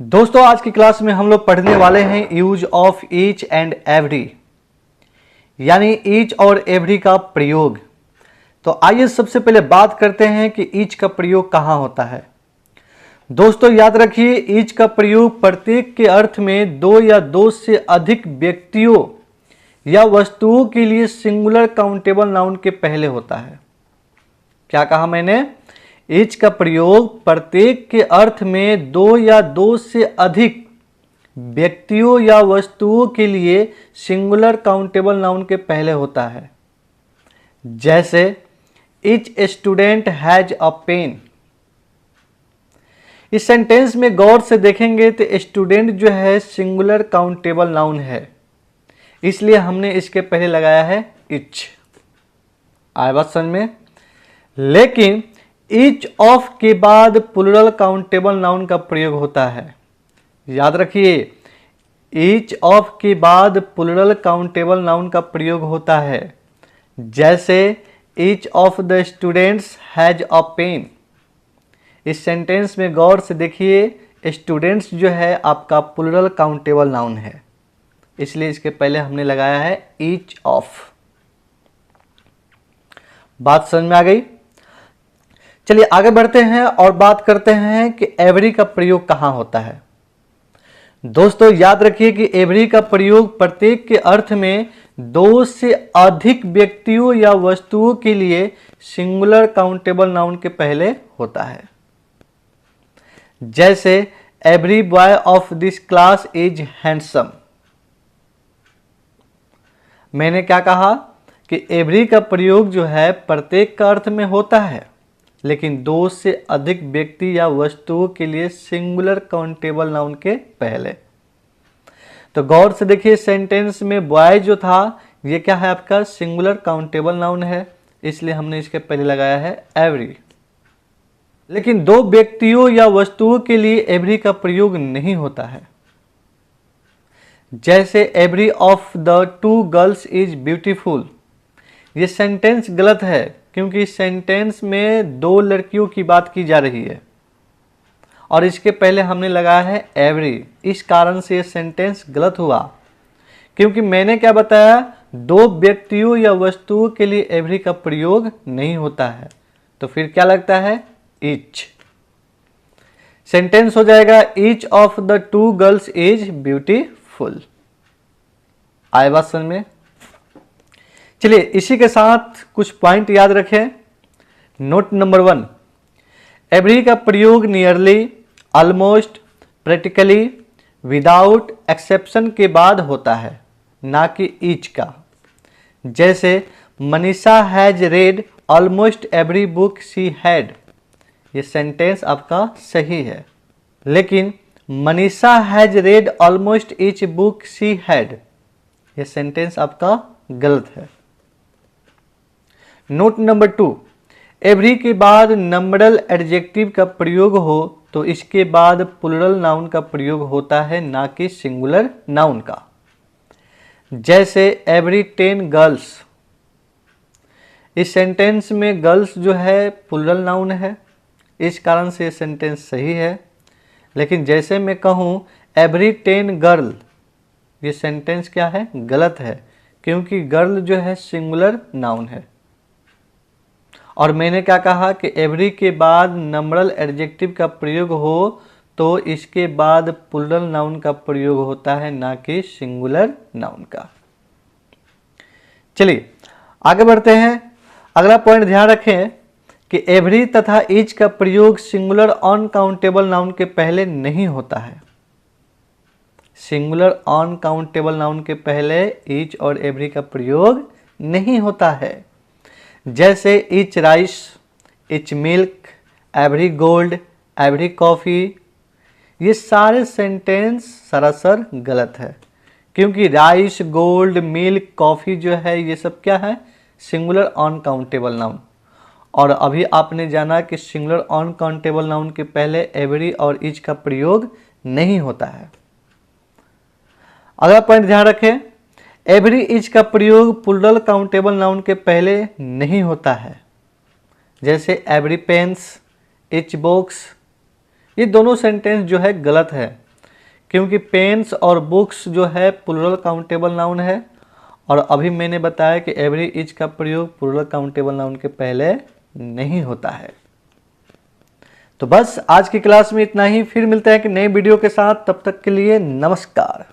दोस्तों आज की क्लास में हम लोग पढ़ने वाले हैं use of each and every, यानी ईच और एवरी का प्रयोग। तो आइए सबसे पहले बात करते हैं कि ईच का प्रयोग कहाँ होता है। दोस्तों याद रखिए, ईच का प्रयोग प्रत्येक के अर्थ में दो या दो से अधिक व्यक्तियों या वस्तुओं के लिए सिंगुलर काउंटेबल नाउन के पहले होता है। क्या कहा मैंने? ईच का प्रयोग प्रत्येक के अर्थ में दो या दो से अधिक व्यक्तियों या वस्तुओं के लिए सिंगुलर काउंटेबल नाउन के पहले होता है। जैसे each student has a pen. इस सेंटेंस में गौर से देखेंगे तो स्टूडेंट जो है सिंगुलर काउंटेबल नाउन है, इसलिए हमने इसके पहले लगाया है ईच। आया बात समझ में? लेकिन ईच ऑफ के बाद प्लूरल काउंटेबल नाउन का प्रयोग होता है। याद रखिए, ईच ऑफ के बाद प्लूरल काउंटेबल नाउन का प्रयोग होता है। जैसे each of the students has a pen. इस सेंटेंस में गौर से देखिए, स्टूडेंट्स जो है आपका प्लूरल काउंटेबल नाउन है, इसलिए इसके पहले हमने लगाया है ईच ऑफ। बात समझ में आ गई? चलिए आगे बढ़ते हैं और बात करते हैं कि एवरी का प्रयोग कहाँ होता है। दोस्तों याद रखिए कि एवरी का प्रयोग प्रत्येक के अर्थ में दो से अधिक व्यक्तियों या वस्तुओं के लिए सिंगुलर काउंटेबल नाउन के पहले होता है। जैसे every boy of this class is handsome. मैंने क्या कहा कि एवरी का प्रयोग जो है प्रत्येक का अर्थ में होता है, लेकिन दो से अधिक व्यक्ति या वस्तुओं के लिए सिंगुलर काउंटेबल नाउन के पहले। तो गौर से देखिए, सेंटेंस में बॉय जो था ये क्या है आपका सिंगुलर काउंटेबल नाउन है, इसलिए हमने इसके पहले लगाया है एवरी। लेकिन दो व्यक्तियों या वस्तुओं के लिए एवरी का प्रयोग नहीं होता है। जैसे every of the two girls is beautiful. ये सेंटेंस गलत है, क्योंकि इस सेंटेंस में दो लड़कियों की बात की जा रही है और इसके पहले हमने लगाया है एवरी। इस कारण से ये सेंटेंस गलत हुआ, क्योंकि मैंने क्या बताया, दो व्यक्तियों या वस्तुओं के लिए एवरी का प्रयोग नहीं होता है। तो फिर क्या लगता है? ईच। सेंटेंस हो जाएगा each of the two girls is beautiful. आए बात समझ में? चलिए इसी के साथ कुछ पॉइंट याद रखें। नोट नंबर 1, एवरी का प्रयोग nearly, almost, practically, without exception के बाद होता है, ना कि ईच का। जैसे Manisha has red almost every book she had. ये सेंटेंस आपका सही है, लेकिन Manisha has red almost each book she had, ये सेंटेंस आपका गलत है। नोट नंबर 2, एवरी के बाद नंबरल एडजेक्टिव का प्रयोग हो तो इसके बाद प्लूरल नाउन का प्रयोग होता है, ना कि सिंगुलर नाउन का। जैसे एवरी 10 गर्ल्स। इस सेंटेंस में गर्ल्स जो है प्लूरल नाउन है, इस कारण से सेंटेंस सही है। लेकिन जैसे मैं कहूँ एवरी 10 गर्ल, ये सेंटेंस क्या है? गलत है, क्योंकि गर्ल जो है सिंगुलर नाउन है। और मैंने क्या कहा कि एवरी के बाद नंबरल एडजेक्टिव का प्रयोग हो तो इसके बाद प्लूरल नाउन का प्रयोग होता है, ना कि सिंगुलर नाउन का। चलिए आगे बढ़ते हैं। अगला पॉइंट ध्यान रखें कि एवरी तथा ईच का प्रयोग सिंगुलर अनकाउंटेबल नाउन के पहले नहीं होता है। सिंगुलर अनकाउंटेबल नाउन के पहले ईच और एवरी का प्रयोग नहीं होता है। जैसे each rice, each milk, every gold, every coffee. ये सारे सेंटेंस सरासर गलत है, क्योंकि राइस, गोल्ड, मिल्क, कॉफ़ी जो है ये सब क्या है? Singular uncountable noun. और अभी आपने जाना कि सिंगुलर अनकाउंटेबल नाउन के पहले एवरी और ईच का प्रयोग नहीं होता है। अगला पॉइंट ध्यान रखें, एवरी ईच का प्रयोग प्लूरल काउंटेबल नाउन के पहले नहीं होता है। जैसे एवरी पेन्स, ईच बॉक्स। ये दोनों सेंटेंस जो है गलत है, क्योंकि पेन्स और बुक्स जो है प्लूरल काउंटेबल नाउन है, और अभी मैंने बताया कि एवरी इज का प्रयोग प्लूरल काउंटेबल नाउन के पहले नहीं होता है। तो बस आज की क्लास में इतना ही, फिर मिलते हैं कि नई वीडियो के साथ, तब तक के लिए नमस्कार।